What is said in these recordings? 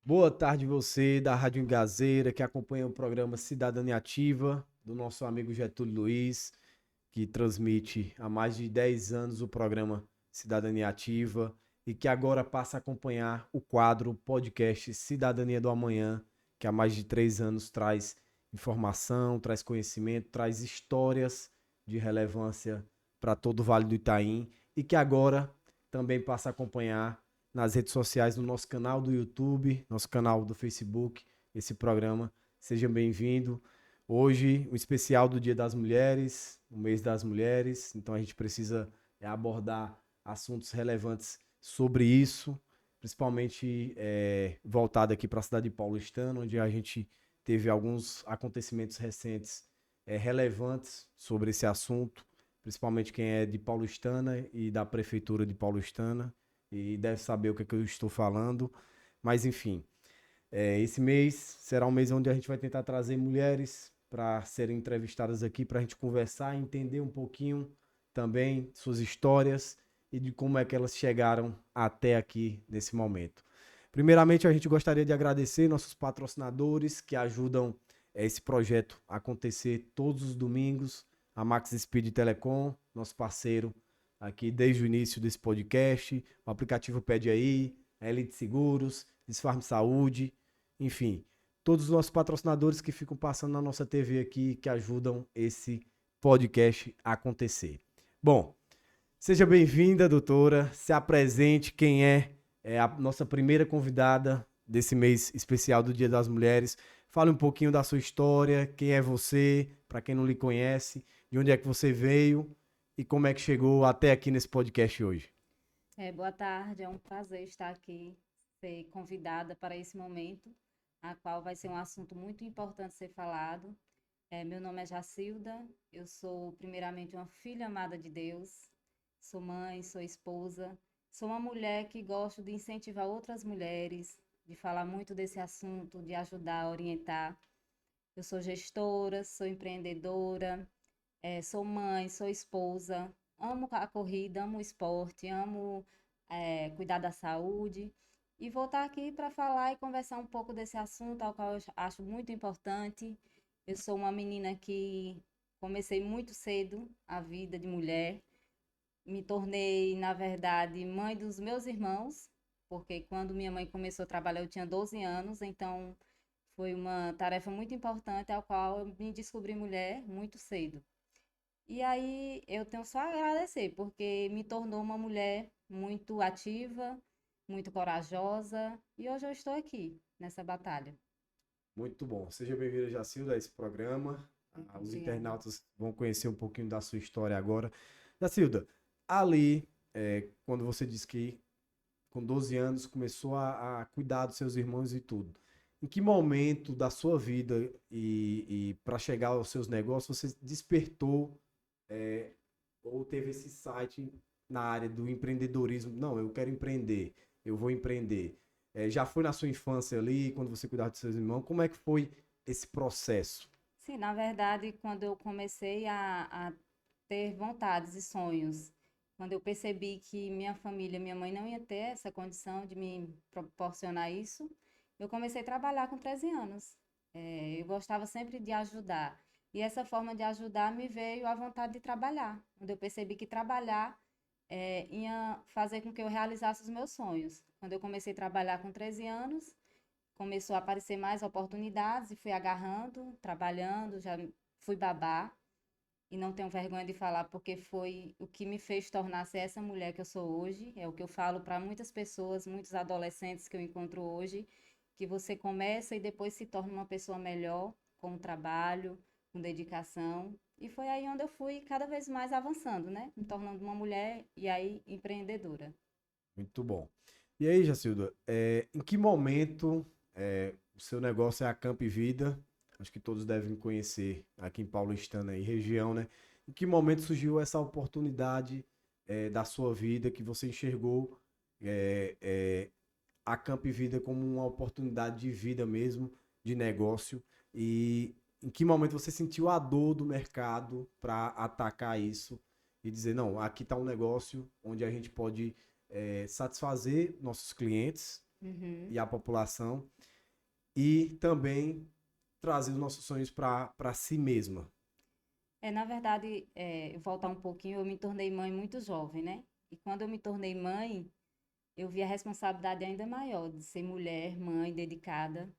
Boa tarde você da Rádio Engazeira que acompanha o programa Cidadania Ativa do nosso amigo Getúlio Luiz, que transmite há mais de 10 anos o programa Cidadania Ativa e que agora passa a acompanhar o quadro podcast Cidadania do Amanhã, que há mais de 3 anos traz informação, traz conhecimento, traz histórias de relevância para todo o Vale do Itaim e que agora também passa a acompanhar nas redes sociais, no nosso canal do YouTube, nosso canal do Facebook, esse programa. Seja bem-vindo. Hoje, um especial do Dia das Mulheres, o mês das mulheres, então a gente precisa abordar assuntos relevantes sobre isso, principalmente voltado aqui para a cidade de Paulistano, onde a gente teve alguns acontecimentos recentes relevantes sobre esse assunto, principalmente quem é de Paulistana e da prefeitura de Paulistana e deve saber o que, é que eu estou falando. Mas enfim, esse mês será um mês onde a gente vai tentar trazer mulheres para serem entrevistadas aqui, para a gente conversar e entender um pouquinho também suas histórias e de como é que elas chegaram até aqui nesse momento. Primeiramente, a gente gostaria de agradecer nossos patrocinadores que ajudam esse projeto a acontecer todos os domingos. A Max Speed Telecom, nosso parceiro aqui desde o início desse podcast. O aplicativo Pede Aí, a Elite Seguros, Disfarm Saúde, enfim, todos os nossos patrocinadores que ficam passando na nossa TV aqui, que ajudam esse podcast a acontecer. Bom, seja bem-vinda, doutora. Se apresente quem é a nossa primeira convidada desse mês especial do Dia das Mulheres. Fale um pouquinho da sua história, quem é você, para quem não lhe conhece, de onde é que você veio e como é que chegou até aqui nesse podcast hoje. Boa tarde, é um prazer estar aqui, ser convidada para esse momento, a qual vai ser um assunto muito importante ser falado. Meu nome é Jacilda, eu sou primeiramente uma filha amada de Deus, sou mãe, sou esposa, sou uma mulher que gosto de incentivar outras mulheres, de falar muito desse assunto, de ajudar, orientar. Eu sou gestora, sou empreendedora, sou mãe, sou esposa, amo a corrida, amo o esporte, amo cuidar da saúde. E vou estar aqui para falar e conversar um pouco desse assunto, ao qual eu acho muito importante. Eu sou uma menina que comecei muito cedo a vida de mulher. Me tornei, na verdade, mãe dos meus irmãos, porque quando minha mãe começou a trabalhar eu tinha 12 anos, então foi uma tarefa muito importante, ao qual eu me descobri mulher muito cedo. E aí eu tenho só a agradecer, porque me tornou uma mulher muito ativa, muito corajosa, e hoje eu estou aqui nessa batalha. Muito bom. Seja bem-vinda, Jacilda, a esse programa. Os Obrigada. internautas vão conhecer um pouquinho da sua história agora. Jacilda, ali, quando você disse que com 12 anos começou a cuidar dos seus irmãos e tudo, em que momento da sua vida e para chegar aos seus negócios você despertou é, ou teve esse site na área do empreendedorismo? Não, eu quero empreender, eu vou empreender. Já foi na sua infância ali, quando você cuidava dos seus irmãos? Como é que foi esse processo? Sim, na verdade, quando eu comecei a ter vontades e sonhos, quando eu percebi que minha família, minha mãe não ia ter essa condição de me proporcionar isso, eu comecei a trabalhar com 13 anos. Eu gostava sempre de ajudar. E essa forma de ajudar me veio a vontade de trabalhar. Quando eu percebi que trabalhar ia fazer com que eu realizasse os meus sonhos. Quando eu comecei a trabalhar com 13 anos, começou a aparecer mais oportunidades e fui agarrando, trabalhando, já fui babá e não tenho vergonha de falar porque foi o que me fez tornar ser essa mulher que eu sou hoje. É o que eu falo para muitas pessoas, muitos adolescentes que eu encontro hoje, que você começa e depois se torna uma pessoa melhor com o trabalho, com dedicação. E foi aí onde eu fui cada vez mais avançando, né? Me tornando uma mulher e aí empreendedora. Muito bom. E aí, Jacilda, em que momento o seu negócio é a Camp Vida? Acho que todos devem conhecer aqui em Paulistana e região, né? Em que momento surgiu essa oportunidade da sua vida que você enxergou é, é, a Camp Vida como uma oportunidade de vida mesmo, de negócio? E em que momento você sentiu a dor do mercado para atacar isso e dizer, não, aqui está um negócio onde a gente pode satisfazer nossos clientes Uhum. e a população, e também trazer os nossos sonhos para si mesma. Na verdade, voltar um pouquinho, eu me tornei mãe muito jovem, né? E quando eu me tornei mãe, eu vi a responsabilidade ainda maior de ser mulher, mãe, dedicada.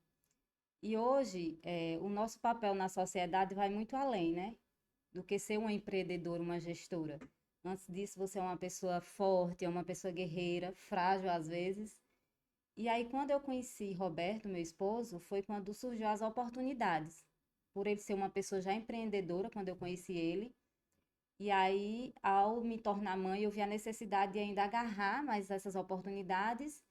E hoje, o nosso papel na sociedade vai muito além, né? Do que ser uma empreendedora, uma gestora. Antes disso, você é uma pessoa forte, é uma pessoa guerreira, frágil às vezes. E aí, quando eu conheci Roberto, meu esposo, foi quando surgiu as oportunidades. Por ele ser uma pessoa já empreendedora, quando eu conheci ele. E aí, ao me tornar mãe, eu vi a necessidade de ainda agarrar mais essas oportunidades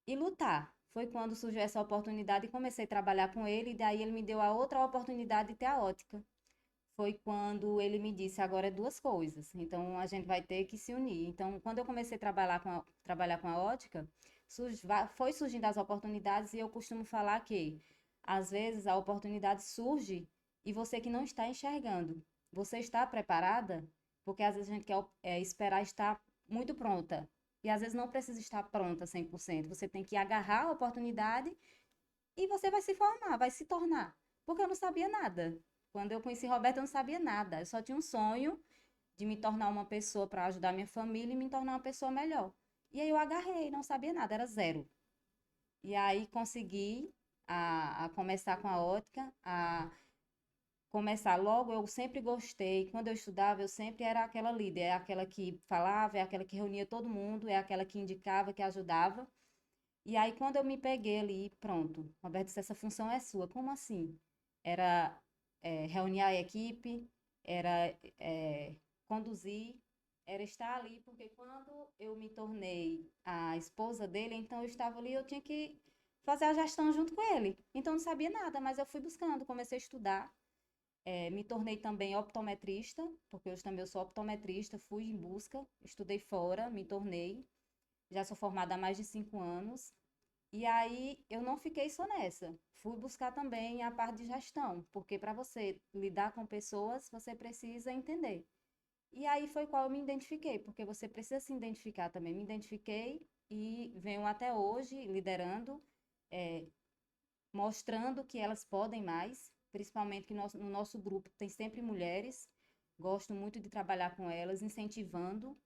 e lutar. Foi quando surgiu essa oportunidade e comecei a trabalhar com ele, e daí ele me deu a outra oportunidade de ter a ótica. Foi quando ele me disse, agora é duas coisas, então a gente vai ter que se unir. Então, quando eu comecei a trabalhar com a ótica, foi surgindo as oportunidades e eu costumo falar que, às vezes, a oportunidade surge e você que não está enxergando. Você está preparada? Porque às vezes a gente quer esperar estar muito pronta. E às vezes não precisa estar pronta 100%. Você tem que agarrar a oportunidade e você vai se formar, vai se tornar. Porque eu não sabia nada. Quando eu conheci Roberto, eu não sabia nada. Eu só tinha um sonho de me tornar uma pessoa para ajudar minha família e me tornar uma pessoa melhor. E aí eu agarrei, não sabia nada, era zero. E aí consegui a começar com a ótica, a começar logo. Eu sempre gostei. Quando eu estudava, eu sempre era aquela líder, é aquela que falava, é aquela que reunia todo mundo, é aquela que indicava, que ajudava. E aí, quando eu me peguei ali, pronto, Roberto disse, essa função é sua. Como assim? Era reunir a equipe, era conduzir, era estar ali, porque quando eu me tornei a esposa dele, então eu estava ali, eu tinha que fazer a gestão junto com ele. Então eu não sabia nada, mas eu fui buscando, comecei a estudar, me tornei também optometrista, porque hoje também eu sou optometrista, fui em busca, estudei fora, me tornei, já sou formada há mais de 5 anos. E aí eu não fiquei só nessa. Fui buscar também a parte de gestão, porque para você lidar com pessoas, você precisa entender. E aí foi qual eu me identifiquei, porque você precisa se identificar também. Me identifiquei e venho até hoje liderando, eh, mostrando que elas podem mais, principalmente que no nosso grupo tem sempre mulheres. Gosto muito de trabalhar com elas, incentivando,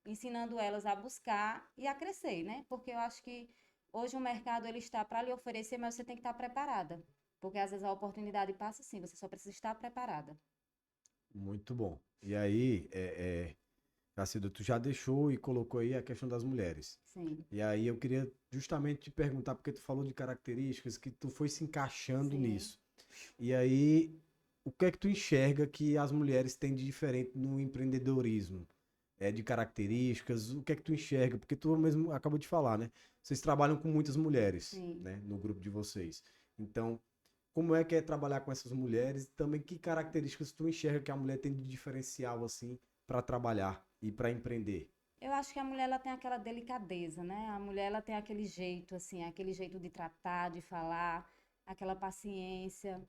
ensinando elas a buscar e a crescer, né? Porque eu acho que hoje o mercado ele está para lhe oferecer, mas você tem que estar preparada. Porque às vezes a oportunidade passa sim, você só precisa estar preparada. Muito bom. E aí, Cacilda, tu já deixou e colocou aí a questão das mulheres. Sim, E aí eu queria justamente te perguntar, porque tu falou de características que tu foi se encaixando sim. nisso. E aí, o que é que tu enxerga que as mulheres têm de diferente no empreendedorismo? De características, o que é que tu enxerga? Porque tu mesmo acabou de falar, né? Vocês trabalham com muitas mulheres, Sim. né, no grupo de vocês. Então, como é que é trabalhar com essas mulheres? E também que características tu enxerga que a mulher tem de diferencial, assim, para trabalhar e para empreender? Eu acho que a mulher ela tem aquela delicadeza, né? A mulher ela tem aquele jeito assim, aquele jeito de tratar, de falar, aquela paciência.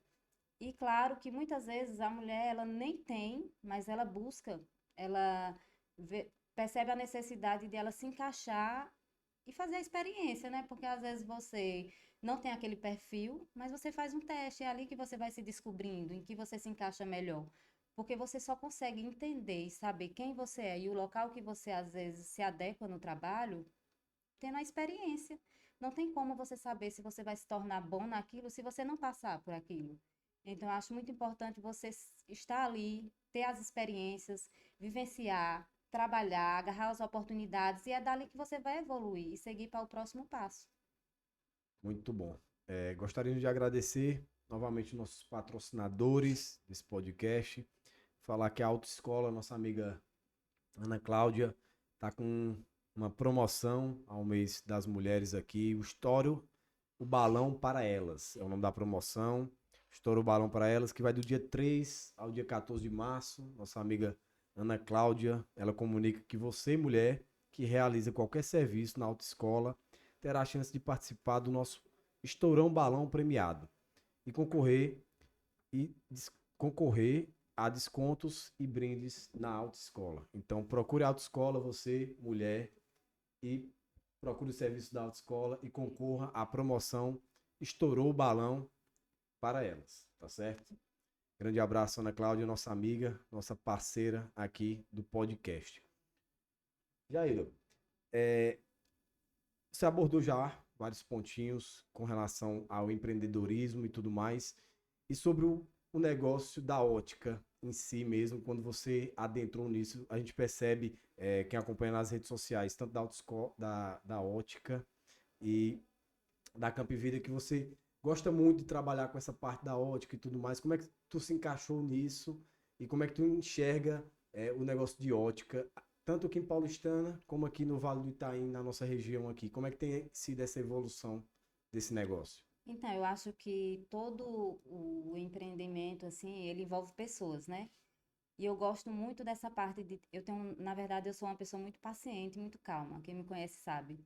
E claro que muitas vezes a mulher ela nem tem, mas ela busca, ela percebe a necessidade de ela se encaixar e fazer a experiência, né? Porque às vezes você não tem aquele perfil, mas você faz um teste, é ali que você vai se descobrindo, em que você se encaixa melhor. Porque você só consegue entender e saber quem você é e o local que você às vezes se adequa no trabalho, tendo a experiência. Não tem como você saber se você vai se tornar bom naquilo se você não passar por aquilo. Então, eu acho muito importante você estar ali, ter as experiências, vivenciar, trabalhar, agarrar as oportunidades e é dali que você vai evoluir e seguir para o próximo passo. Muito bom. Gostaríamos de agradecer novamente nossos patrocinadores desse podcast. Falar que a Autoescola, nossa amiga Ana Cláudia, está com uma promoção ao mês das mulheres aqui. O Estouro o Balão para Elas é o nome da promoção. Estouro o Balão para Elas, que vai do dia 3 ao dia 14 de março. Nossa amiga Ana Cláudia, ela comunica que você, mulher, que realiza qualquer serviço na autoescola, terá a chance de participar do nosso Estourão Balão premiado e concorrer a descontos e brindes na autoescola. Então procure a autoescola, você, mulher, e procure o serviço da autoescola e concorra à promoção Estourou o Balão para elas, tá certo? Grande abraço, Ana Cláudia, nossa amiga, nossa parceira aqui do podcast. Jair, você abordou já vários pontinhos com relação ao empreendedorismo e tudo mais, e sobre o negócio da ótica em si mesmo, quando você adentrou nisso, a gente percebe, quem acompanha nas redes sociais, tanto da ótica e da Camp Vida, que você gosta muito de trabalhar com essa parte da ótica e tudo mais. Como é que tu se encaixou nisso e como é que tu enxerga o negócio de ótica, tanto aqui em Paulistana como aqui no Vale do Itaim, na nossa região aqui? Como é que tem sido essa evolução desse negócio? Então, eu acho que todo o empreendimento, assim, ele envolve pessoas, né? E eu gosto muito dessa parte de, eu tenho, na verdade, eu sou uma pessoa muito paciente, muito calma. Quem me conhece sabe.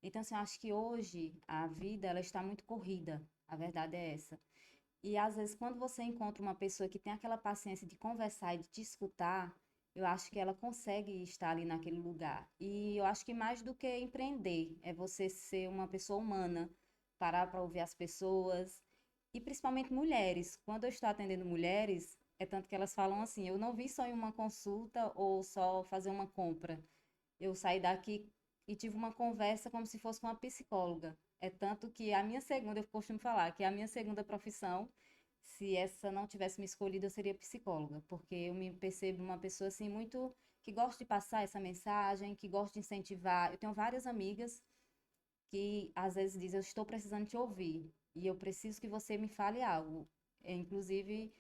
Então, assim, eu acho que hoje a vida, ela está muito corrida. A verdade é essa. E às vezes, quando você encontra uma pessoa que tem aquela paciência de conversar e de te escutar, eu acho que ela consegue estar ali naquele lugar. E eu acho que mais do que empreender, é você ser uma pessoa humana, parar para ouvir as pessoas, e principalmente mulheres. Quando eu estou atendendo mulheres, é tanto que elas falam assim: eu não vim só em uma consulta ou só fazer uma compra. Eu saí daqui e tive uma conversa como se fosse com uma psicóloga. É tanto que a minha segunda, eu costumo falar que a minha segunda profissão, se essa não tivesse me escolhido, eu seria psicóloga, porque eu me percebo uma pessoa assim muito que gosta de passar essa mensagem, que gosta de incentivar. Eu tenho várias amigas que às vezes dizem, eu estou precisando te ouvir e eu preciso que você me fale algo. Inclusive,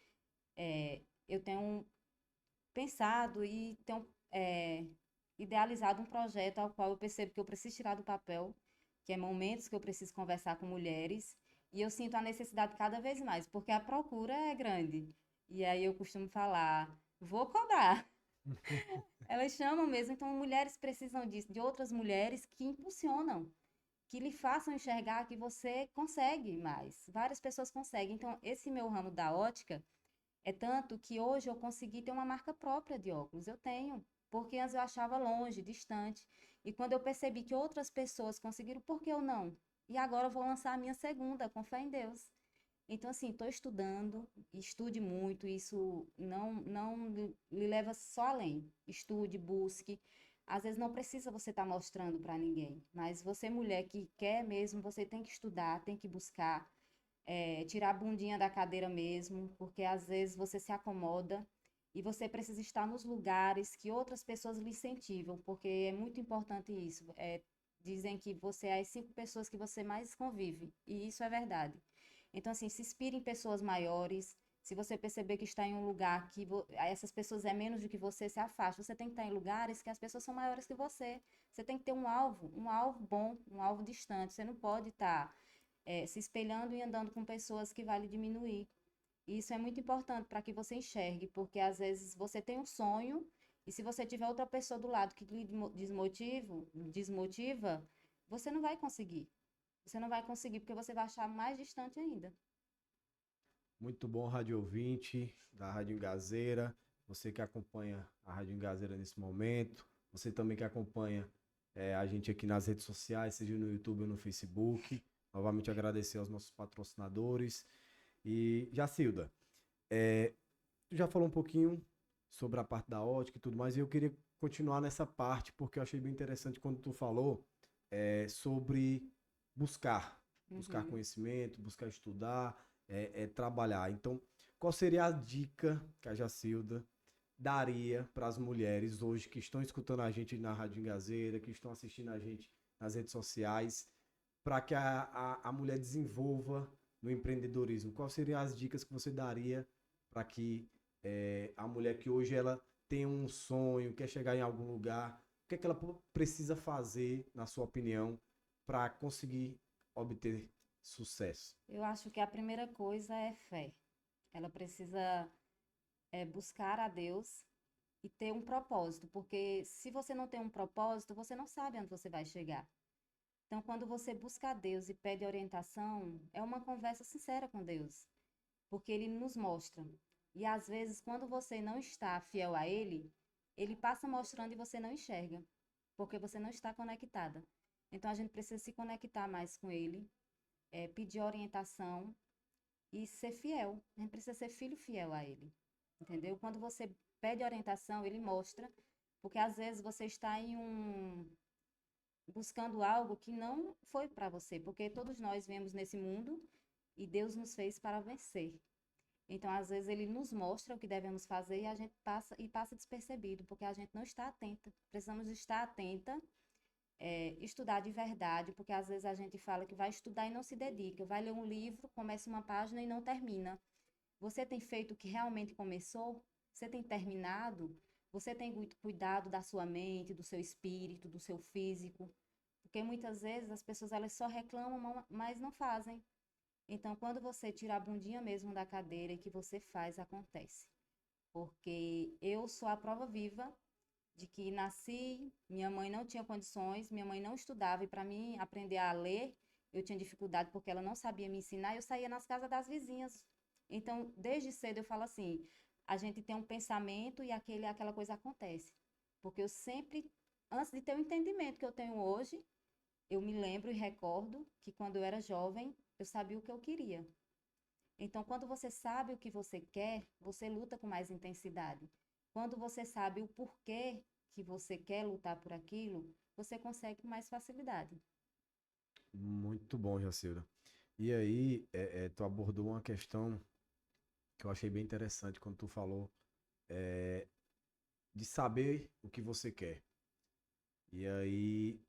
eu tenho pensado e tenho idealizado um projeto ao qual eu percebo que eu preciso tirar do papel, que é momentos que eu preciso conversar com mulheres, e eu sinto a necessidade cada vez mais, porque a procura é grande. E aí eu costumo falar, vou cobrar. Elas chamam mesmo, então mulheres precisam disso, de outras mulheres que impulsionam, que lhe façam enxergar que você consegue mais. Várias pessoas conseguem. Então, esse meu ramo da ótica é tanto que hoje eu consegui ter uma marca própria de óculos. Eu tenho, porque antes eu achava longe, distante. E quando eu percebi que outras pessoas conseguiram, por que eu não? E agora eu vou lançar a minha segunda, com fé em Deus. Então, assim, estou estudando, estude muito, isso não lhe leva só além. Estude, busque. Às vezes não precisa você estar mostrando para ninguém, mas você, mulher que quer mesmo, você tem que estudar, tem que buscar, tirar a bundinha da cadeira mesmo, porque às vezes você se acomoda e você precisa estar nos lugares que outras pessoas lhe incentivam, porque é muito importante isso. Dizem que você é as 5 pessoas que você mais convive, e isso é verdade. Então, assim, se inspire em pessoas maiores. Se você perceber que está em um lugar que essas pessoas é menos do que você, se afaste. Você tem que estar em lugares que as pessoas são maiores que você. Você tem que ter um alvo bom, um alvo distante. Você não pode estar se espelhando e andando com pessoas que vai lhe diminuir. E isso é muito importante para que você enxergue, porque às vezes você tem um sonho e se você tiver outra pessoa do lado que lhe desmotiva, você não vai conseguir. Você não vai conseguir porque você vai achar mais distante ainda. Muito bom, rádio ouvinte da Rádio Engazeira, você que acompanha a Rádio Engazeira nesse momento, você também que acompanha a gente aqui nas redes sociais, seja no YouTube ou no Facebook. Novamente agradecer aos nossos patrocinadores. E, Jacilda, tu já falou um pouquinho sobre a parte da ótica e tudo mais, e eu queria continuar nessa parte, porque eu achei bem interessante quando tu falou sobre buscar Uhum. conhecimento, buscar estudar, trabalhar. Então, qual seria a dica que a Jacilda daria para as mulheres hoje que estão escutando a gente na Rádio Engazeira, que estão assistindo a gente nas redes sociais, para que a mulher desenvolva no empreendedorismo? Quais seriam as dicas que você daria para que a mulher que hoje ela tem um sonho, quer chegar em algum lugar, o que é que ela precisa fazer, na sua opinião, para conseguir obter sucesso? Eu acho que a primeira coisa é fé. Ela precisa buscar a Deus e ter um propósito, porque se você não tem um propósito, você não sabe onde você vai chegar. Então, quando você busca a Deus e pede orientação, é uma conversa sincera com Deus, porque Ele nos mostra. E às vezes, quando você não está fiel a Ele, Ele passa mostrando e você não enxerga, porque você não está conectada. Então a gente precisa se conectar mais com ele, pedir orientação e ser fiel. A gente precisa ser filho fiel a ele, entendeu? Quando você pede orientação, ele mostra, porque às vezes você está buscando algo que não foi para você, porque todos nós viemos nesse mundo e Deus nos fez para vencer. Então, às vezes, ele nos mostra o que devemos fazer e a gente passa despercebido, porque a gente não está atenta. Precisamos estar atenta, estudar de verdade, porque às vezes a gente fala que vai estudar e não se dedica, vai ler um livro, começa uma página e não termina. Você tem feito o que realmente começou? Você tem terminado? Você tem cuidado da sua mente, do seu espírito, do seu físico? Porque muitas vezes as pessoas elas só reclamam, mas não fazem. Então, quando você tira a bundinha mesmo da cadeira e que você faz, acontece. Porque eu sou a prova viva de que nasci, minha mãe não tinha condições, minha mãe não estudava, e para mim aprender a ler, eu tinha dificuldade porque ela não sabia me ensinar, eu saía nas casas das vizinhas. Então, desde cedo eu falo assim, a gente tem um pensamento e aquela coisa acontece. Porque eu sempre, antes de ter o entendimento que eu tenho hoje, eu me lembro e recordo que quando eu era jovem, eu sabia o que eu queria. Então, quando você sabe o que você quer, você luta com mais intensidade. Quando você sabe o porquê que você quer lutar por aquilo, você consegue com mais facilidade. Muito bom, Jacilda. E aí, tu abordou uma questão que eu achei bem interessante quando tu falou de saber o que você quer. E aí,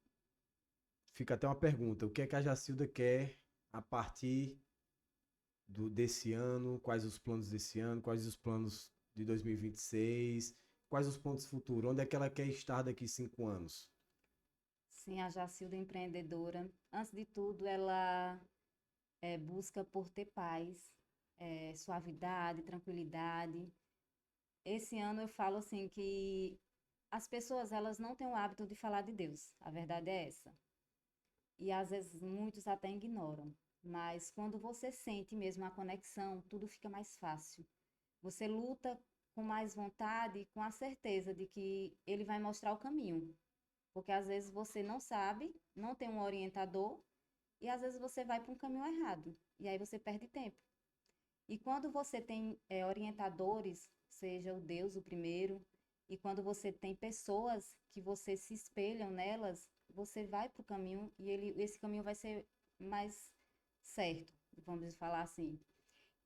fica até uma pergunta: o que é que a Jacilda quer a partir desse ano? Quais os planos desse ano? Quais os planos de 2026? Quais os planos futuros? Onde é que ela quer estar daqui 5 anos? Sim, a Jacilda empreendedora. Antes de tudo, ela busca por ter paz, suavidade, tranquilidade. Esse ano eu falo assim que as pessoas elas não têm o hábito de falar de Deus. A verdade é essa. E às vezes muitos até ignoram. Mas quando você sente mesmo a conexão, tudo fica mais fácil. Você luta com mais vontade e com a certeza de que ele vai mostrar o caminho. Porque às vezes você não sabe, não tem um orientador, e às vezes você vai para um caminho errado. E aí você perde tempo. E quando você tem orientadores, seja o Deus o primeiro, e quando você tem pessoas que você se espelham nelas, você vai para o caminho e esse caminho vai ser mais certo, vamos falar assim.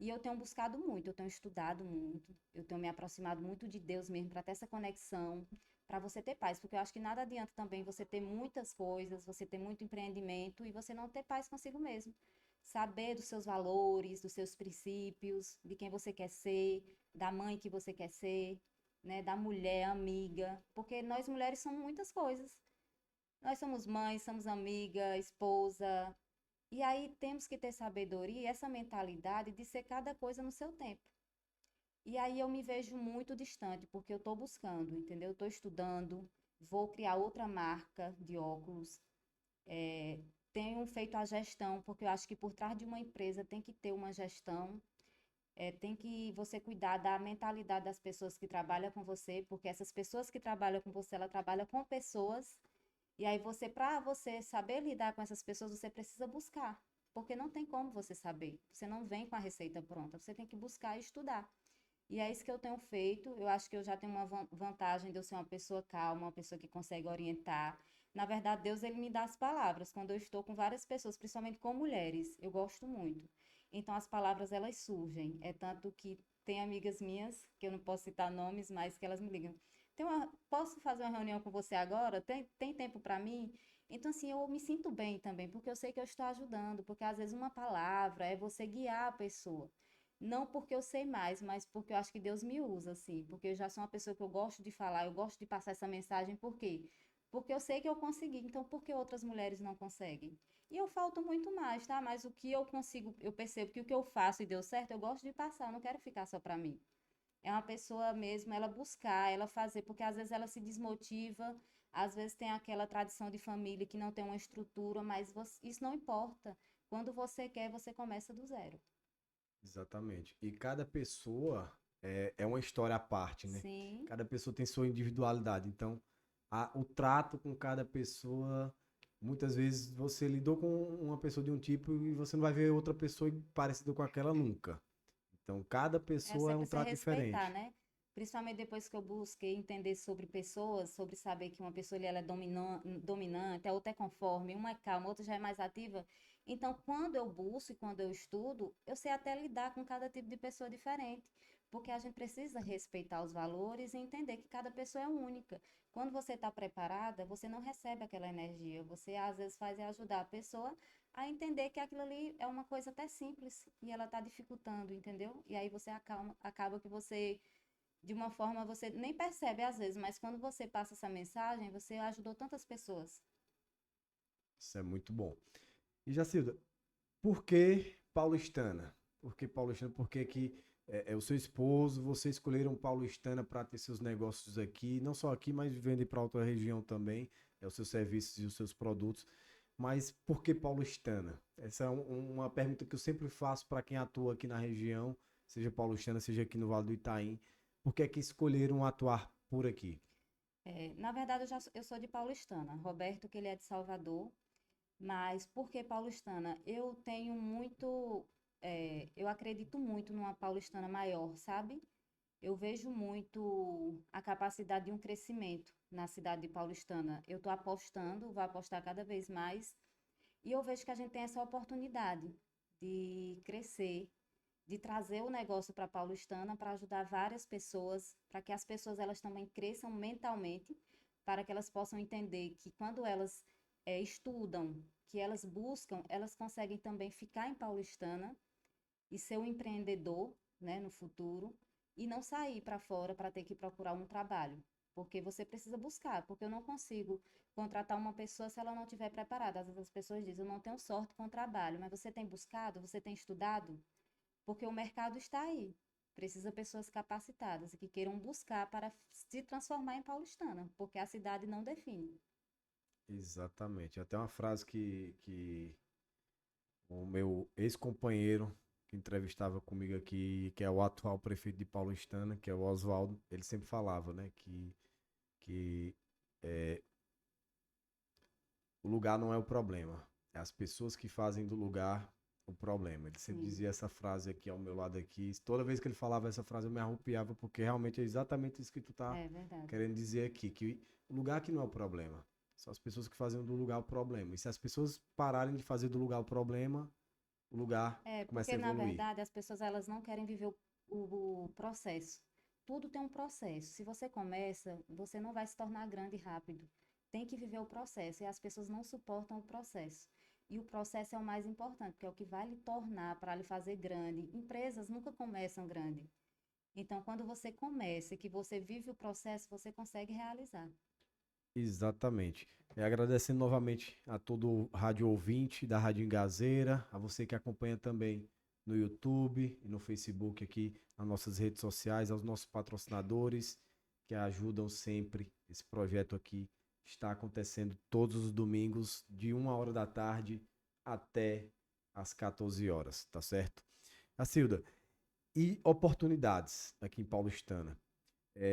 E eu tenho buscado muito, eu tenho estudado muito, eu tenho me aproximado muito de Deus mesmo para ter essa conexão, para você ter paz, porque eu acho que nada adianta também você ter muitas coisas, você ter muito empreendimento e você não ter paz consigo mesmo. Saber dos seus valores, dos seus princípios, de quem você quer ser, da mãe que você quer ser, né, da mulher amiga, porque nós mulheres somos muitas coisas. Nós somos mãe, somos amiga, esposa, e aí temos que ter sabedoria e essa mentalidade de ser cada coisa no seu tempo. E aí eu me vejo muito distante, porque eu estou buscando, entendeu? Estou estudando, vou criar outra marca de óculos, tenho feito a gestão, porque eu acho que por trás de uma empresa tem que ter uma gestão, tem que você cuidar da mentalidade das pessoas que trabalham com você, porque essas pessoas que trabalham com você, ela trabalha com pessoas e aí para você saber lidar com essas pessoas, você precisa buscar, porque não tem como você saber. Você não vem com a receita pronta, você tem que buscar e estudar. E é isso que eu tenho feito. Eu acho que eu já tenho uma vantagem de eu ser uma pessoa calma, uma pessoa que consegue orientar. Na verdade, Deus ele me dá as palavras quando eu estou com várias pessoas, principalmente com mulheres. Eu gosto muito. Então as palavras elas surgem. É tanto que tem amigas minhas, que eu não posso citar nomes, mas que elas me ligam. Posso fazer uma reunião com você agora? Tem tempo para mim? Então, assim, eu me sinto bem também, porque eu sei que eu estou ajudando, porque às vezes uma palavra é você guiar a pessoa. Não porque eu sei mais, mas porque eu acho que Deus me usa, assim. Porque eu já sou uma pessoa que eu gosto de falar, eu gosto de passar essa mensagem, por quê? Porque eu sei que eu consegui, então por que outras mulheres não conseguem? E eu falto muito mais, tá? Mas o que eu consigo, eu percebo que o que eu faço e deu certo, eu gosto de passar, eu não quero ficar só para mim. É uma pessoa mesmo, ela buscar, ela fazer, porque às vezes ela se desmotiva, às vezes tem aquela tradição de família que não tem uma estrutura, mas isso não importa. Quando você quer, você começa do zero. Exatamente. E cada pessoa é uma história à parte, né? Sim, Cada pessoa tem sua individualidade. Então, o trato com cada pessoa Muitas vezes você lidou com uma pessoa de um tipo e você não vai ver outra pessoa parecida com aquela nunca. Então, cada É pessoa é sempre um você trato respeitar, diferente. né? Principalmente depois que eu busquei entender sobre pessoas, sobre saber que uma pessoa ali, ela é dominante, a outra é conforme, uma é calma, a outra já é mais ativa. Então, quando eu busco e quando eu estudo, eu sei até lidar com cada tipo de pessoa diferente, porque a gente precisa respeitar os valores e entender que cada pessoa é única. Quando você está preparada, você não recebe aquela energia, você às vezes faz é ajudar a pessoa a entender que aquilo ali é uma coisa até simples e ela está dificultando, entendeu? E aí você acaba que você, de uma forma, você nem percebe às vezes, mas quando você passa essa mensagem, você ajudou tantas pessoas. Isso é muito bom. E Jacilda, por que paulistana? Por que paulistana? Por que que o seu esposo, você escolheram paulistana para ter seus negócios aqui, não só aqui, mas vender para outra região também, os seus serviços e os seus produtos. Mas por que paulistana? Essa é uma pergunta que eu sempre faço para quem atua aqui na região, seja paulistana, seja aqui no Vale do Itaim. Por que é que escolheram atuar por aqui? É, na verdade, eu sou de Paulistana. Roberto, que ele é de Salvador, mas por que Paulistana? Eu tenho muito, eu acredito muito numa Paulistana maior, sabe? Eu vejo muito a capacidade de um crescimento na cidade de Paulistana. Eu estou apostando, vou apostar cada vez mais, e eu vejo que a gente tem essa oportunidade de crescer, de trazer o negócio para Paulistana para ajudar várias pessoas, para que as pessoas elas também cresçam mentalmente, para que elas possam entender que quando elas estudam, que elas buscam, elas conseguem também ficar em Paulistana e ser um empreendedor, né, no futuro e não sair para fora para ter que procurar um trabalho, porque você precisa buscar, porque eu não consigo contratar uma pessoa se ela não estiver preparada. Às vezes as pessoas dizem, eu não tenho sorte com o trabalho, mas você tem buscado, você tem estudado, porque o mercado está aí. Precisa pessoas capacitadas e que queiram buscar para se transformar em paulistana, porque a cidade não define. Exatamente. Até uma frase que o meu ex-companheiro que entrevistava comigo aqui, que é o atual prefeito de Paulistana, que é o Oswaldo, ele sempre falava, né, que é, o lugar não é o problema, é as pessoas que fazem do lugar o problema. Ele sempre Sim, dizia essa frase aqui ao meu lado aqui. Toda vez que ele falava essa frase eu me arrupiava, porque realmente é exatamente isso que tu tá é verdade. querendo dizer aqui, que o lugar que não é o problema. São as pessoas que fazem do lugar o problema. E se as pessoas pararem de fazer do lugar o lugar É, começa porque a na evoluir. verdade as pessoas elas não querem viver o processo. Tudo tem um processo. Se você começa, você não vai se tornar grande rápido. Tem que viver o processo e as pessoas não suportam o processo. E o processo é o mais importante, porque é o que vai lhe tornar para lhe fazer grande. Empresas nunca começam grande. Então, quando você começa e que você vive o processo, você consegue realizar. Exatamente. Agradecendo novamente a todo rádio ouvinte da Rádio Engazeira, a você que acompanha também no YouTube e no Facebook aqui, nas nossas redes sociais, aos nossos patrocinadores que ajudam sempre. Esse projeto aqui está acontecendo todos os domingos, de 1 hora da tarde até às 14 horas, tá certo? Acilda, e oportunidades aqui em Paulistana?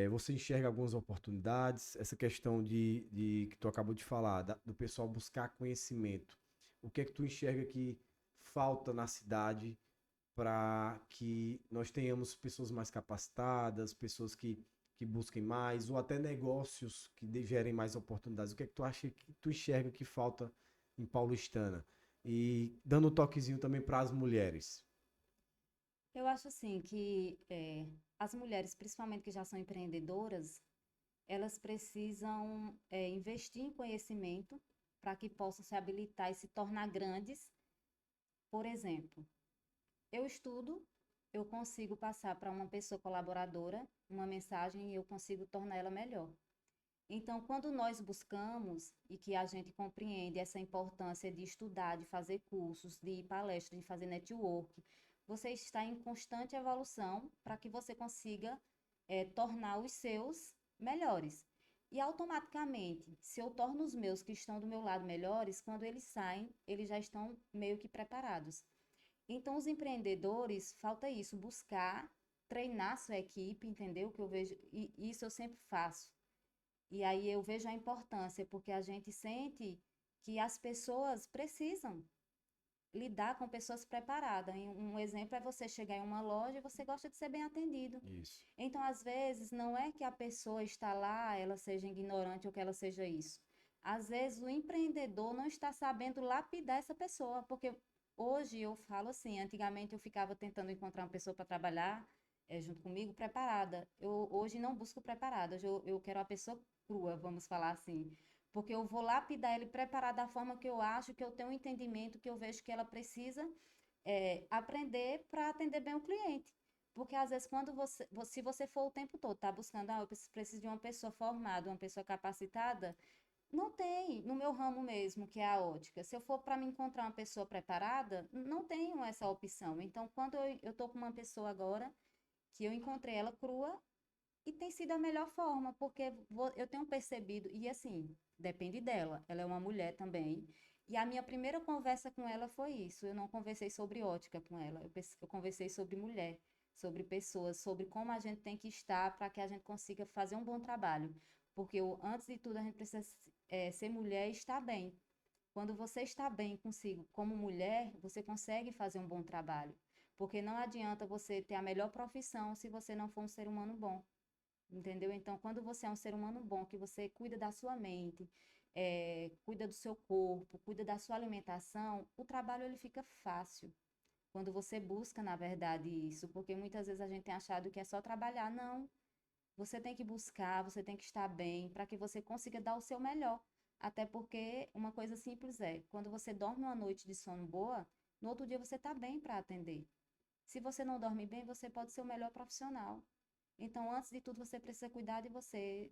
Você enxerga algumas oportunidades, essa questão de que tu acabou de falar, do pessoal buscar conhecimento. O que é que tu enxerga que falta na cidade para que nós tenhamos pessoas mais capacitadas, pessoas que busquem mais, ou até negócios que gerem mais oportunidades? O que é que tu acha que tu enxerga que falta em Paulistana? E dando um toquezinho também para as mulheres. Eu acho assim que as mulheres, principalmente que já são empreendedoras, elas precisam investir em conhecimento para que possam se habilitar e se tornar grandes. Por exemplo, eu estudo, eu consigo passar para uma pessoa colaboradora uma mensagem e eu consigo tornar ela melhor. Então, quando nós buscamos e que a gente compreende essa importância de estudar, de fazer cursos, de ir palestras, de fazer network, você está em constante evolução para que você consiga tornar os seus melhores. E automaticamente, se eu torno os meus que estão do meu lado melhores, quando eles saem, eles já estão meio que preparados. Então, os empreendedores, falta isso, buscar treinar sua equipe, entendeu? Que eu vejo, e isso eu sempre faço. E aí eu vejo a importância, porque a gente sente que as pessoas precisam lidar com pessoas preparadas. Um exemplo é você chegar em uma loja e você gosta de ser bem atendido. Isso. Então, às vezes, não é que a pessoa está lá, ela seja ignorante ou que ela seja isso. Às vezes, o empreendedor não está sabendo lapidar essa pessoa, porque hoje eu falo assim, antigamente eu ficava tentando encontrar uma pessoa para trabalhar junto comigo preparada. Eu hoje não busco preparada, hoje eu quero a pessoa crua, vamos falar assim. Porque eu vou lapidar ele preparado da forma que eu acho, que eu tenho um entendimento, que eu vejo que ela precisa aprender para atender bem o cliente. Porque às vezes, se você for o tempo todo, tá buscando, eu preciso de uma pessoa formada, uma pessoa capacitada, não tem, no meu ramo mesmo, que é a ótica. Se eu for para me encontrar uma pessoa preparada, não tenho essa opção. Então, quando eu tô com uma pessoa agora, que eu encontrei ela crua, e tem sido a melhor forma, porque eu tenho percebido, e assim, depende dela, ela é uma mulher também. E a minha primeira conversa com ela foi isso. Eu não conversei sobre ótica com ela, eu conversei sobre mulher, sobre pessoas, sobre como a gente tem que estar para que a gente consiga fazer um bom trabalho. Porque antes de tudo, a gente precisa ser mulher e estar bem. Quando você está bem consigo como mulher, você consegue fazer um bom trabalho. Porque não adianta você ter a melhor profissão se você não for um ser humano bom. Entendeu? Então, quando você é um ser humano bom, que você cuida da sua mente, cuida do seu corpo, cuida da sua alimentação, o trabalho ele fica fácil. Quando você busca, na verdade, isso, porque muitas vezes a gente tem achado que é só trabalhar. Não, você tem que buscar, você tem que estar bem, para que você consiga dar o seu melhor. Até porque uma coisa simples é, quando você dorme uma noite de sono boa, no outro dia você está bem para atender. Se você não dorme bem, você pode ser o melhor profissional. Então, antes de tudo, você precisa cuidar de você,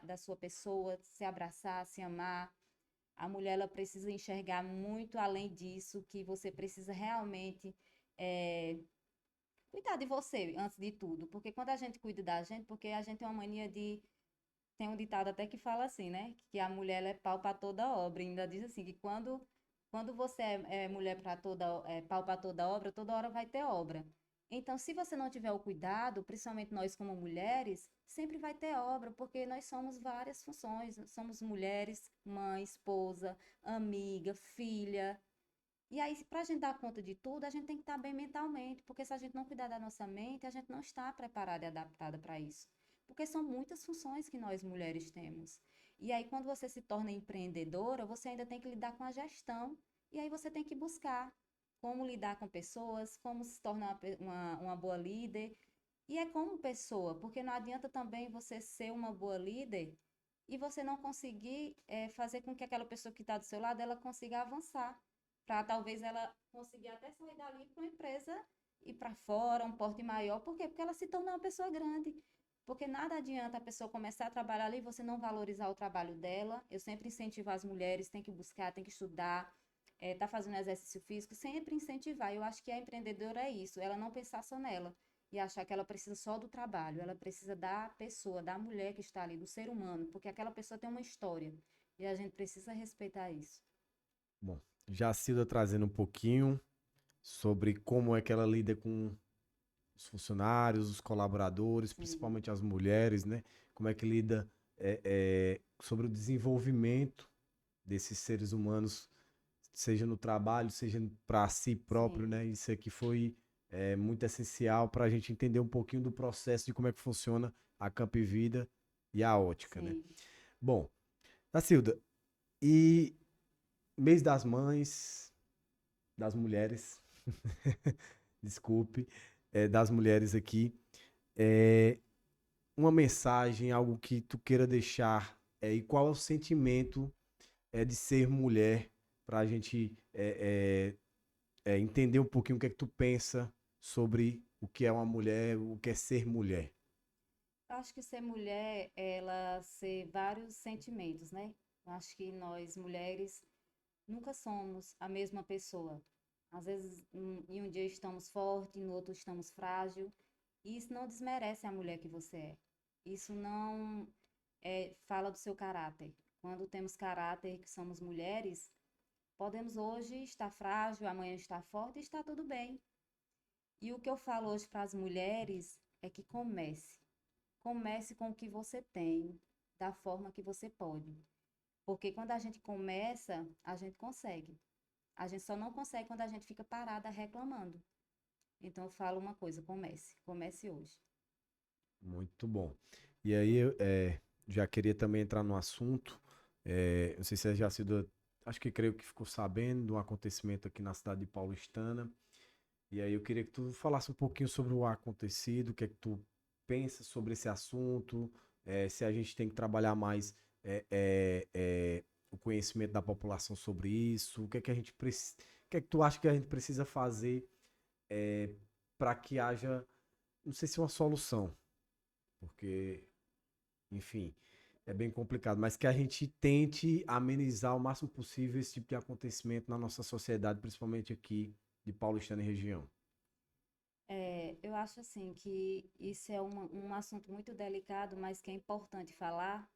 da sua pessoa, se abraçar, se amar. A mulher, ela precisa enxergar muito além disso, que você precisa realmente é, cuidar de você, antes de tudo. Porque quando a gente cuida da gente, porque a gente tem uma mania de... Tem um ditado até que fala assim, né? Que a mulher ela é pau para toda obra. E ainda diz assim, que quando você é mulher para pau para toda hora vai ter obra. Então, se você não tiver o cuidado, principalmente nós como mulheres, sempre vai ter obra, porque nós somos várias funções. Somos mulheres, mãe, esposa, amiga, filha. E aí, para a gente dar conta de tudo, a gente tem que estar bem mentalmente, porque se a gente não cuidar da nossa mente, a gente não está preparada e adaptada para isso. Porque são muitas funções que nós mulheres temos. E aí, quando você se torna empreendedora, você ainda tem que lidar com a gestão, e aí você tem que buscar como lidar com pessoas, como se tornar uma boa líder. E é como pessoa, porque não adianta também você ser uma boa líder e você não conseguir fazer com que aquela pessoa que está do seu lado, ela consiga avançar para talvez ela conseguir até sair dali para uma empresa ir para fora, um porte maior. Por quê? Porque ela se tornou uma pessoa grande. Porque nada adianta a pessoa começar a trabalhar ali e você não valorizar o trabalho dela. Eu sempre incentivo as mulheres, tem que buscar, tem que estudar, tá fazendo exercício físico, sempre incentivar. Eu acho que a empreendedora é isso, ela não pensar só nela e achar que ela precisa só do trabalho, ela precisa da pessoa, da mulher que está ali, do ser humano, porque aquela pessoa tem uma história e a gente precisa respeitar isso. Bom, Jacilda trazendo um pouquinho sobre como é que ela lida com os funcionários, os colaboradores, Sim, principalmente as mulheres, né? Como é que lida sobre o desenvolvimento desses seres humanos, seja no trabalho, seja para si próprio, sim, né? Isso aqui foi muito essencial para a gente entender um pouquinho do processo de como é que funciona a Camp Vida e a ótica, né? sim. Bom, Jacilda, e mês das mães, das mulheres, desculpe, das mulheres aqui, é, uma mensagem, algo que tu queira deixar, e qual é o sentimento de ser mulher, para a gente entender um pouquinho o que é que tu pensa sobre o que é uma mulher, o que é ser mulher. Eu acho que ser mulher, ela ser vários sentimentos, né? Eu acho que nós mulheres nunca somos a mesma pessoa. Às vezes, em um dia estamos fortes, no outro estamos frágil. E isso não desmerece a mulher que você é. Isso não fala do seu caráter. Quando temos caráter, que somos mulheres, podemos hoje estar frágil, amanhã estar forte e está tudo bem. E o que eu falo hoje para as mulheres é que comece. Comece com o que você tem, da forma que você pode. Porque quando a gente começa, a gente consegue. A gente só não consegue quando a gente fica parada reclamando. Então eu falo uma coisa, comece hoje. Muito bom. E aí, já queria também entrar no assunto. Não sei se você já sido, acho que creio que ficou sabendo de um acontecimento aqui na cidade de Paulistana. E aí eu queria que tu falasse um pouquinho sobre o acontecido, o que é que tu pensa sobre esse assunto, se a gente tem que trabalhar mais o conhecimento da população sobre isso, o que é que a gente precisa, o que é que tu acha que a gente precisa fazer para que haja, não sei se uma solução, porque, enfim, é bem complicado, mas que a gente tente amenizar o máximo possível esse tipo de acontecimento na nossa sociedade, principalmente aqui de Paulistana e região. Eu acho assim que isso é um assunto muito delicado, mas que é importante falar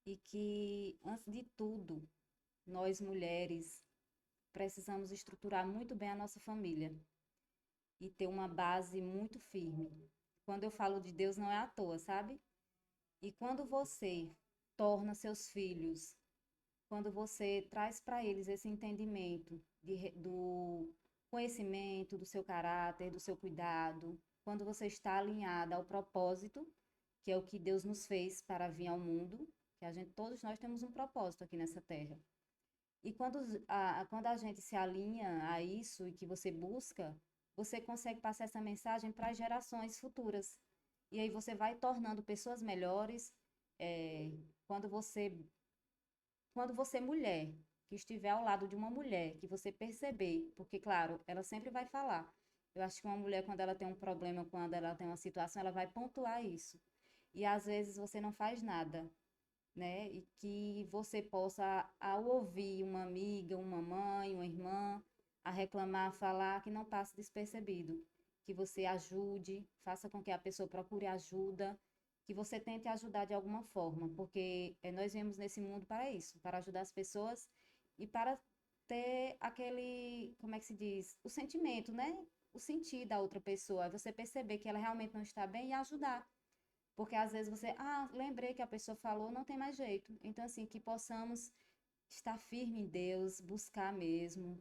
e que, antes de tudo, nós mulheres precisamos estruturar muito bem a nossa família e ter uma base muito firme. Quando eu falo de Deus, não é à toa, sabe? E quando você torna seus filhos, quando você traz para eles esse entendimento do conhecimento, do seu caráter, do seu cuidado, quando você está alinhada ao propósito, que é o que Deus nos fez para vir ao mundo, que todos nós temos um propósito aqui nessa terra. E quando a gente se alinha a isso e que você busca, você consegue passar essa mensagem para as gerações futuras. E aí você vai tornando pessoas melhores. é, quando você, quando você mulher, que estiver ao lado de uma mulher, que você perceber, porque claro, ela sempre vai falar. Eu acho que uma mulher, quando ela tem um problema, quando ela tem uma situação, ela vai pontuar isso. E às vezes você não faz nada, né? E que você possa, ao ouvir uma amiga, uma mãe, uma irmã, a reclamar, falar, que não passe despercebido. Que você ajude, faça com que a pessoa procure ajuda, que você tente ajudar de alguma forma, porque nós viemos nesse mundo para isso, para ajudar as pessoas e para ter aquele, como é que se diz? O sentimento, né? O sentir da outra pessoa, você perceber que ela realmente não está bem e ajudar. Porque às vezes você, lembrei que a pessoa falou, não tem mais jeito. Então, assim, que possamos estar firme em Deus, buscar mesmo,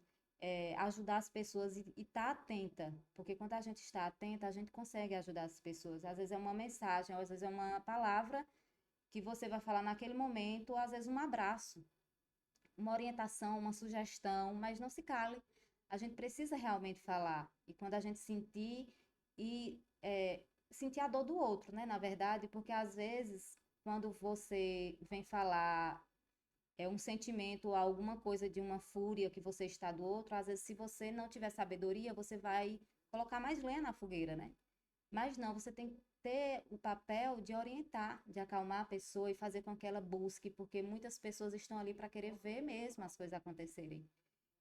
ajudar as pessoas e estar atenta. Porque quando a gente está atenta, a gente consegue ajudar as pessoas. Às vezes é uma mensagem, às vezes é uma palavra que você vai falar naquele momento, ou às vezes um abraço, uma orientação, uma sugestão, mas não se cale. A gente precisa realmente falar. E quando a gente sentir e sentir a dor do outro, né? Na verdade, porque às vezes, quando você vem falar um sentimento, alguma coisa de uma fúria que você está do outro, às vezes, se você não tiver sabedoria, você vai colocar mais lenha na fogueira, né? Mas não, você tem que ter o papel de orientar, de acalmar a pessoa e fazer com que ela busque, porque muitas pessoas estão ali para querer ver mesmo as coisas acontecerem.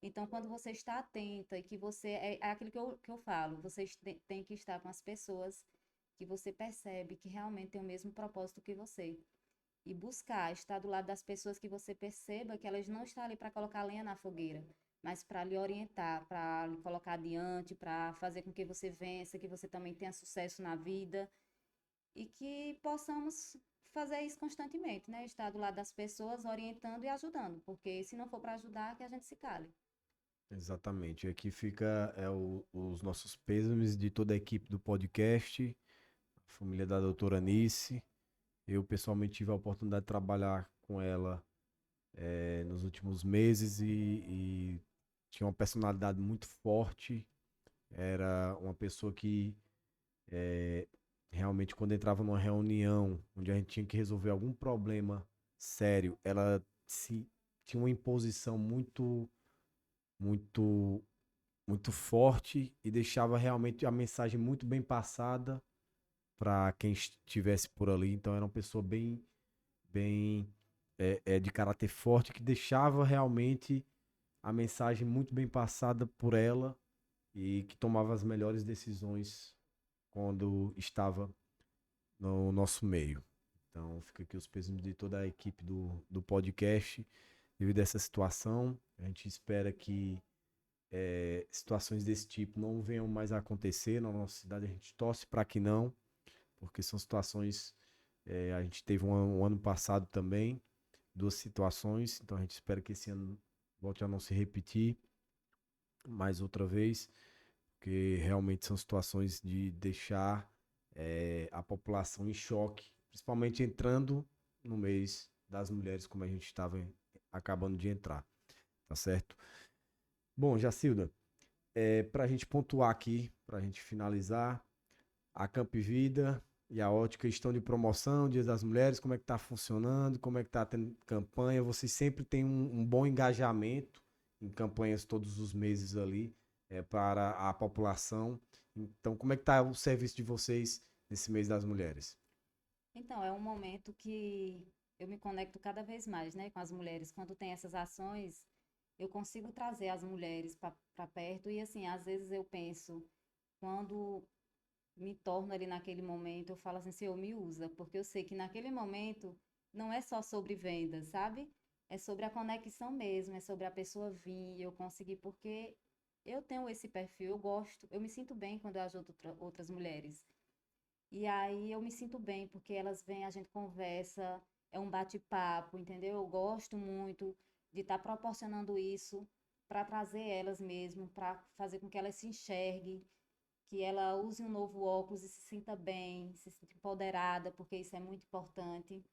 Então, quando você está atenta e que você. É aquilo que eu falo, você tem que estar com as pessoas que você percebe que realmente tem o mesmo propósito que você. E buscar estar do lado das pessoas que você perceba que elas não estão ali para colocar lenha na fogueira, mas para lhe orientar, para lhe colocar adiante, para fazer com que você vença, que você também tenha sucesso na vida e que possamos fazer isso constantemente, né? Estar do lado das pessoas, orientando e ajudando, porque se não for para ajudar, que a gente se cale. Exatamente. Aqui fica os nossos pêsames de toda a equipe do podcast, a família da doutora Nice. Eu pessoalmente tive a oportunidade de trabalhar com ela nos últimos meses e tinha uma personalidade muito forte. Era uma pessoa que realmente quando entrava numa reunião onde a gente tinha que resolver algum problema sério, ela tinha uma imposição muito muito forte e deixava realmente a mensagem muito bem passada para quem estivesse por ali. Então era uma pessoa bem de caráter forte que deixava realmente a mensagem muito bem passada por ela e que tomava as melhores decisões quando estava no nosso meio. Então fica aqui os pesos de toda a equipe do podcast devido a essa situação. A gente espera que situações desse tipo não venham mais a acontecer na nossa cidade. A gente torce para que não, porque são situações. A gente teve um ano passado também, duas situações, então a gente espera que esse ano volte a não se repetir mais outra vez, porque realmente são situações de deixar a população em choque, principalmente entrando no mês das mulheres, como a gente estava acabando de entrar, tá certo? Bom, Jacilda, para a gente pontuar aqui, para a gente finalizar, a Camp Vida e a Ótica estão de promoção, Dia das Mulheres, como é que está funcionando, como é que está tendo campanha, vocês sempre têm um bom engajamento em campanhas todos os meses ali para a população. Então, como é que está o serviço de vocês nesse mês das mulheres? Então, é um momento que eu me conecto cada vez mais, né, com as mulheres. Quando tem essas ações, eu consigo trazer as mulheres para perto e, assim, às vezes eu penso, quando me torno ali naquele momento, eu falo assim, Senhor, me usa, porque eu sei que naquele momento não é só sobre vendas, sabe? É sobre a conexão mesmo, é sobre a pessoa vir e eu conseguir, porque eu tenho esse perfil, eu gosto, eu me sinto bem quando eu ajudo outras mulheres. E aí eu me sinto bem, porque elas vêm, a gente conversa, é um bate-papo, entendeu? Eu gosto muito de estar proporcionando isso para trazer elas mesmo, para fazer com que elas se enxerguem, que ela use um novo óculos e se sinta bem, se sinta empoderada, porque isso é muito importante.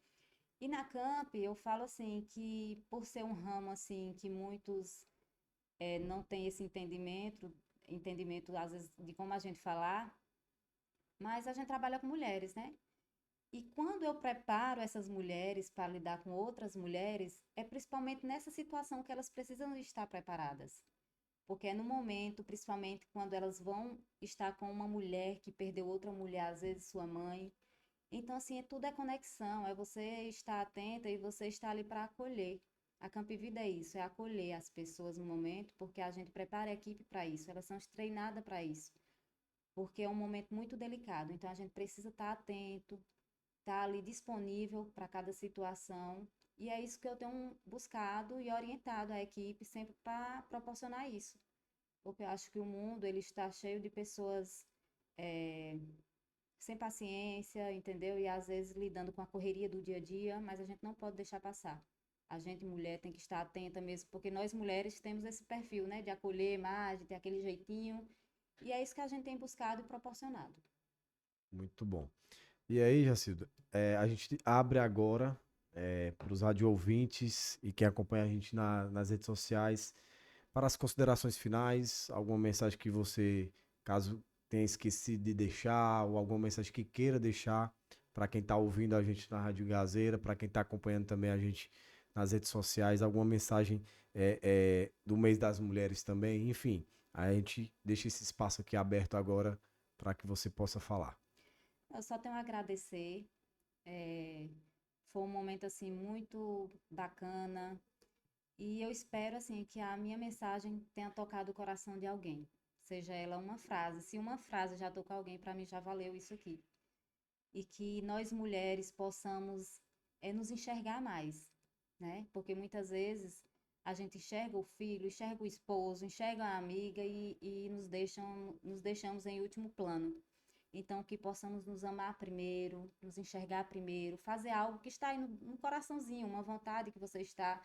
E na Camp, eu falo assim que por ser um ramo assim que muitos não têm esse entendimento às vezes de como a gente falar, mas a gente trabalha com mulheres, né? E quando eu preparo essas mulheres para lidar com outras mulheres, é principalmente nessa situação que elas precisam estar preparadas. Porque é no momento, principalmente quando elas vão estar com uma mulher que perdeu outra mulher, às vezes sua mãe. Então, assim, tudo é conexão, é você estar atenta e você estar ali para acolher. A Camp Vida é isso, é acolher as pessoas no momento, porque a gente prepara a equipe para isso, elas são treinadas para isso. Porque é um momento muito delicado, então a gente precisa estar atento, estar ali disponível para cada situação. E é isso que eu tenho buscado e orientado a equipe sempre para proporcionar isso, porque eu acho que o mundo ele está cheio de pessoas é, sem paciência, entendeu? E às vezes lidando com a correria do dia a dia, mas a gente não pode deixar passar. A gente, mulher, tem que estar atenta mesmo, porque nós mulheres temos esse perfil, né, de acolher mais, de ter aquele jeitinho, e é isso que a gente tem buscado e proporcionado. Muito bom. E aí, Jacilda, a gente abre agora para os rádio ouvintes e quem acompanha a gente nas redes sociais para as considerações finais, alguma mensagem que você, caso tenha esquecido de deixar, ou alguma mensagem que queira deixar para quem está ouvindo a gente na Rádio Gazeira, para quem está acompanhando também a gente nas redes sociais, alguma mensagem do mês das mulheres também, enfim, a gente deixa esse espaço aqui aberto agora para que você possa falar. Eu só tenho a agradecer, é, foi um momento assim muito bacana, e eu espero assim que a minha mensagem tenha tocado o coração de alguém. Seja ela uma frase, se uma frase já tocou alguém, para mim já valeu isso aqui. E que nós mulheres possamos nos enxergar mais, né? Porque muitas vezes a gente enxerga o filho, enxerga o esposo, enxerga a amiga e nos deixamos em último plano. Então, que possamos nos amar primeiro, nos enxergar primeiro, fazer algo que está aí no coraçãozinho, uma vontade que você está,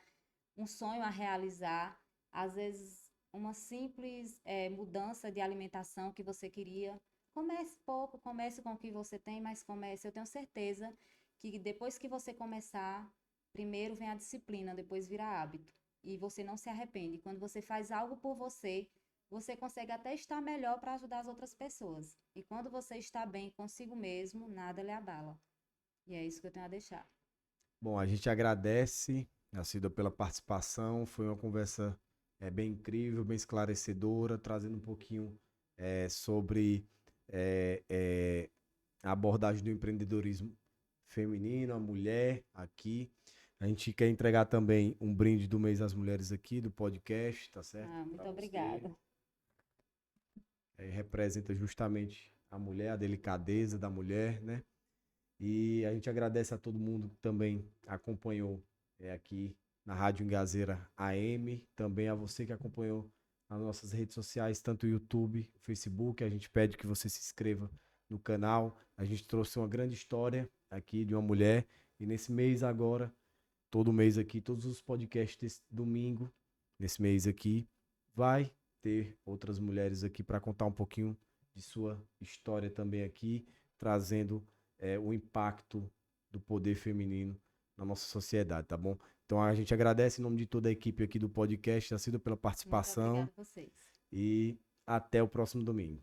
um sonho a realizar, às vezes uma simples mudança de alimentação que você queria. Comece pouco, comece com o que você tem, mas comece. Eu tenho certeza que depois que você começar, primeiro vem a disciplina, depois vira hábito. E você não se arrepende. Quando você faz algo por você, você consegue até estar melhor para ajudar as outras pessoas. E quando você está bem consigo mesmo, nada lhe abala. E é isso que eu tenho a deixar. Bom, a gente agradece, Cida, pela participação. Foi uma conversa bem incrível, bem esclarecedora, trazendo um pouquinho sobre eh, eh, a abordagem do empreendedorismo feminino, a mulher aqui. A gente quer entregar também um brinde do mês das mulheres aqui, do podcast, tá certo? Ah, Para muito você. obrigada. Representa justamente a mulher, a delicadeza da mulher, né? E a gente agradece a todo mundo que também acompanhou aqui na Rádio Engazeira AM, também a você que acompanhou nas nossas redes sociais, tanto o YouTube, Facebook. A gente pede que você se inscreva no canal. A gente trouxe uma grande história aqui de uma mulher e nesse mês agora todo mês aqui, todos os podcasts desse domingo, nesse mês aqui, vai ter outras mulheres aqui para contar um pouquinho de sua história também aqui, trazendo o impacto do poder feminino na nossa sociedade, tá bom? Então a gente agradece em nome de toda a equipe aqui do podcast, Jacilda, pela Muito participação obrigada a vocês. e até o próximo domingo.